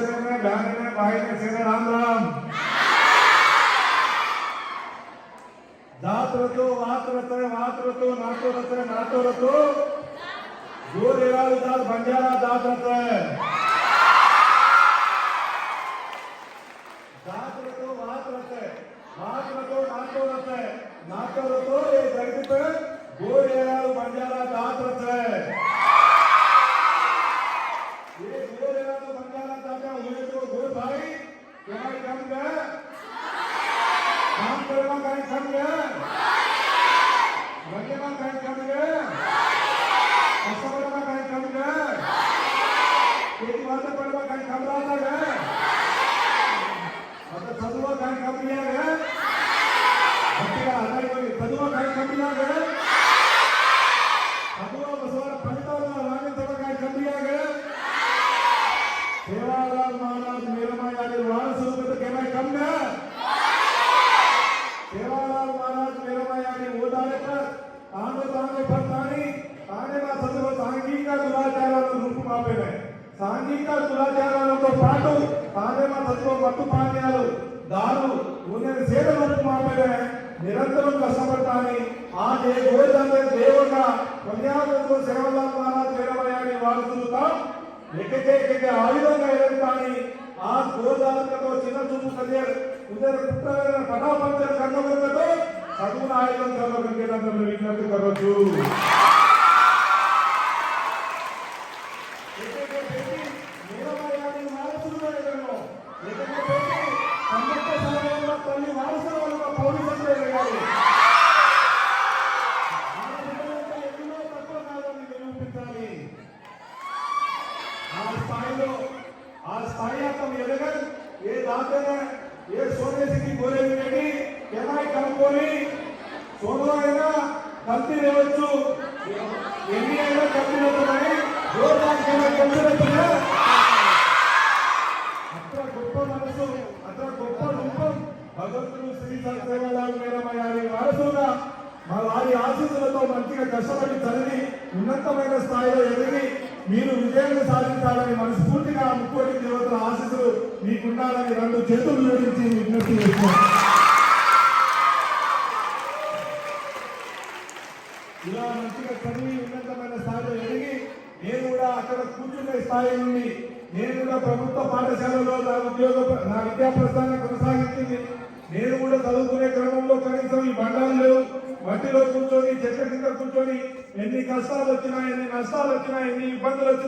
शहर में बहन में भाई में सेना राम राम जात रतो वात रतो नातो रतो गोरेवाल जात बंजारा जात रतो जात रतो वात रतो नातो रतो ये धरती पे गोरेवाल बंजारा जात रतो ये गोरेवाल बंजारा जात हुए तो गोर भाई तुम्हारी कम गया काम करना कहीं कम गया लगेगा कहीं कम गया असमर्थ कहीं कम गया एक बात पड़वा कहीं कम रहा गया मतलब सदुआ कहीं कम लिया गया हत्या हटाई कोई सदुआ कहीं कम लिया गया सदुआ बसवार पंडितों ने रानी सभा कहीं कम लिया गया सेवालाल महाराज मेरा यानी वारसों में तो कहना कम गया सेवालाल महाराज मेरा यानी वो डाले पर तांगे फरतानी ताने ना सदुआ सांघिक दुराचाराలను రూపుమాపేనే సాంఘిక దురాచారాలతో పాటు తానే మా సత్వ మత్తు పానీయాలు దారు ఉనే సేద రూపుమాపేనే నిరంతరం కష్టపడతాని ఆ గోదండే దేవుడ కన్యావతో సేవలాల్ మహారాజ్ మేరమయాని వారసులుగా ఏకైక ఆయుధంగా ఎదుగుతాని ఆ గోదాలతో చిన్న చూపు కలియర్ ఉదర పుత్రమైన పటాపంచర్ కర్మవర్గతో సగుణ ఆయుధం కర్మవర్గ కేంద్రంలో విజ్ఞప్తి కరోచు आ स्थायी तुम एदगन ये दाते ने ये सोने से की गोरे में नहीं केनाई कम कोनी सोनो है ना गलती रेवच्चु एनी है ना गलती नहीं तो नहीं जोर दान केना गलती नहीं है अत्रा गोप्पा मनसु अत्रा गोप्पा रूपम भगवंतुడు శ్రీ సత్యసేవాలాల్ మేరమయాని వారసుగా మా వారి ఆశీస్సులతో మంచిగా కష్టపడి చదివి ఉన్నతమైన స్థాయిలో ఎదిగి మీరు విజయాన్ని సాధించాలని మనస్ఫూర్తిగా ముక్కోటి దేవతల ఆశీస్సులు మీకుండాలని రెండు చేతులు జోడించి విజ్ఞప్తి చేస్తున్నాను. ఇలా మంచిగా చదివి ఉన్నతమైన స్థాయిలో ఎదిగి నేను కూడా అక్కడ కూర్చునే స్థాయి నుండి నేను కూడా ప్రభుత్వ పాఠశాలలో నా విద్యా ప్రస్థానం కొనసాగించింది. నేను కూడా చదువుకునే క్రమంలో కనీసం ఈ బండాలు లేవు. మట్టిలో కూర్చొని చెట్ల కింద కూర్చొని ఎన్ని కష్టాలు వచ్చినా ఎన్ని నష్టాలు వచ్చినా ఎన్ని ఇబ్బందులు వచ్చినా